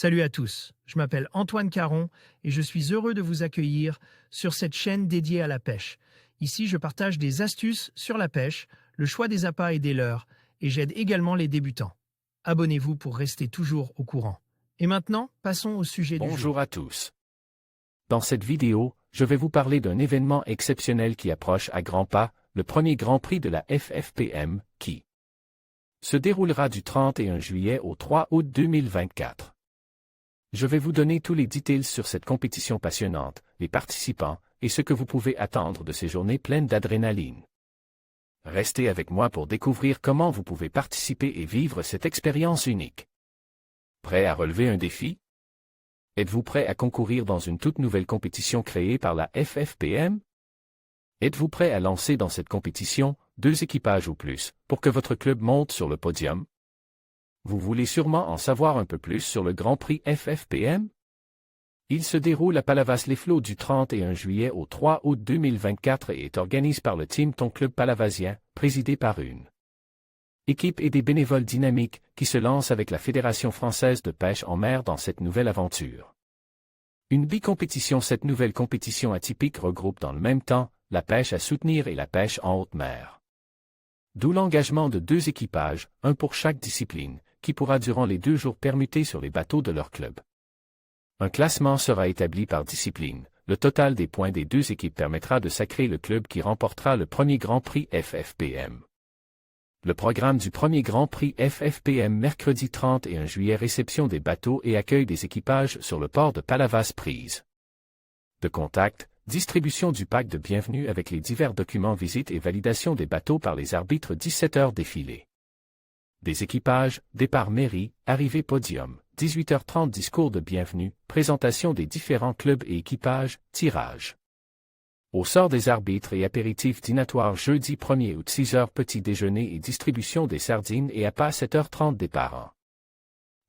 Salut à tous, je m'appelle Antoine Caron et je suis heureux de vous accueillir sur cette chaîne dédiée à la pêche. Ici, je partage des astuces sur la pêche, le choix des appâts et des leurres, et j'aide également les débutants. Abonnez-vous pour rester toujours au courant. Et maintenant, passons au sujet du jour. Bonjour à tous. Dans cette vidéo, je vais vous parler d'un événement exceptionnel qui approche à grands pas, le premier Grand Prix de la FFPM, qui se déroulera du 31 juillet au 3 août 2024. Je vais vous donner tous les détails sur cette compétition passionnante, les participants, et ce que vous pouvez attendre de ces journées pleines d'adrénaline. Restez avec moi pour découvrir comment vous pouvez participer et vivre cette expérience unique. Prêt à relever un défi? Êtes-vous prêt à concourir dans une toute nouvelle compétition créée par la FFPM? Êtes-vous prêt à lancer dans cette compétition 2 équipages ou plus, pour que votre club monte sur le podium? Vous voulez sûrement en savoir un peu plus sur le Grand Prix FFPM? Il se déroule à Palavas-les-Flots du 31 juillet au 3 août 2024 et est organisé par le Team Ton Club Palavasien, présidé par une équipe et des bénévoles dynamiques qui se lancent avec la Fédération française de pêche en mer dans cette nouvelle aventure. Une bicompétition. Cette nouvelle compétition atypique regroupe dans le même temps la pêche à soutenir et la pêche en haute mer. D'où l'engagement de 2 équipages, un pour chaque discipline, qui pourra durant les 2 jours permuter sur les bateaux de leur club. Un classement sera établi par discipline. Le total des points des 2 équipes permettra de sacrer le club qui remportera le premier Grand Prix FFPM. Le programme du premier Grand Prix FFPM mercredi 31 juillet, réception des bateaux et accueil des équipages sur le port de Palavas. Prise de contact, distribution du pack de bienvenue avec les divers documents, visite et validation des bateaux par les arbitres. 17h défilé des équipages, départ mairie, arrivée podium, 18h30 discours de bienvenue, présentation des différents clubs et équipages, tirage au sort des arbitres et apéritif dînatoire jeudi 1er août. 6h petit déjeuner et distribution des sardines et appâts. 7h30 départ en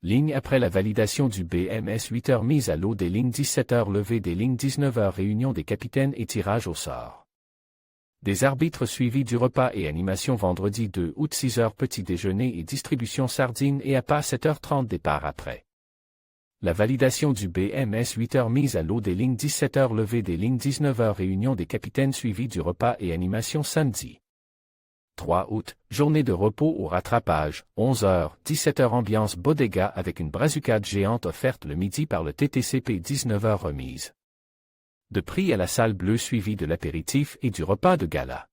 ligne après la validation du BMS. 8h mise à l'eau des lignes. 17h levée des lignes. 19h réunion des capitaines et tirage au sort des arbitres suivi du repas et animation vendredi 2 août. 6h petit déjeuner et distribution sardines et appâts. 7h30 départ après la validation du BMS. 8h mise à l'eau des lignes. 17h levée des lignes. 19h réunion des capitaines suivi du repas et animation. Samedi 3 août, journée de repos au rattrapage, 11h, 17h ambiance bodega avec une brazucade géante offerte le midi par le TTCP. 19h remise de prix à la salle bleue suivi de l'apéritif et du repas de gala.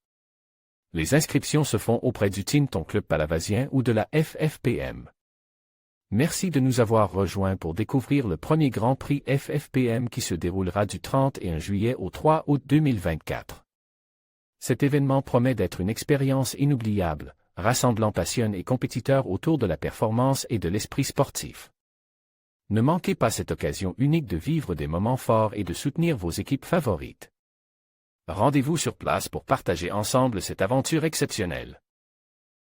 Les inscriptions se font auprès du Team Ton Club Palavasien ou de la FFPM. Merci de nous avoir rejoints pour découvrir le premier Grand Prix FFPM qui se déroulera du 31 juillet au 3 août 2024. Cet événement promet d'être une expérience inoubliable, rassemblant passionnés et compétiteurs autour de la performance et de l'esprit sportif. Ne manquez pas cette occasion unique de vivre des moments forts et de soutenir vos équipes favorites. Rendez-vous sur place pour partager ensemble cette aventure exceptionnelle.